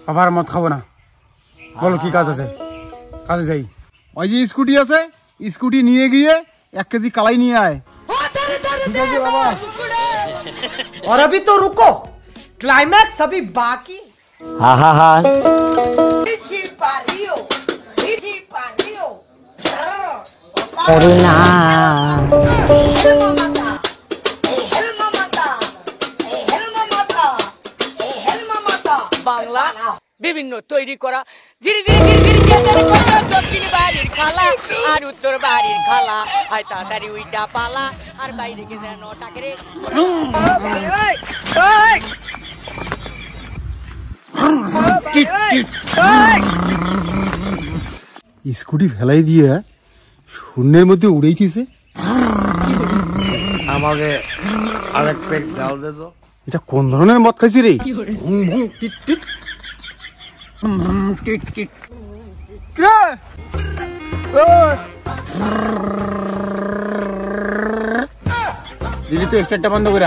আবার মদ খাবো না, বলো কি কাজ আছে? কাজে যাই। ওই যে স্কুটি আছে, স্কুটি নিয়ে গিয়ে 1 কেজি কালাই নিয়ে আয়। ঠিক আছে বাবা। और अभी तो रुको, क्लाइमैक्स अभी बाकी। বাংলা বিভিন্ন তৈরি করা ধীরে ধীরে দক্ষিণ বাড়ির খালা আর উত্তর বাড়ির খালা হয় তাড়াতাড়ি উইটা পালা আর বাইরে কে যেন টাকরে স্কুটি ফেলাই দিয়ে শূন্যের মধ্যে উড়েইতেছে। আমাকে আরেক প্যাক ডাল দে তো। এটা কোন ধরনের মদ খাইছি রে? দিদি তো স্টার্টটা বন্ধ করে।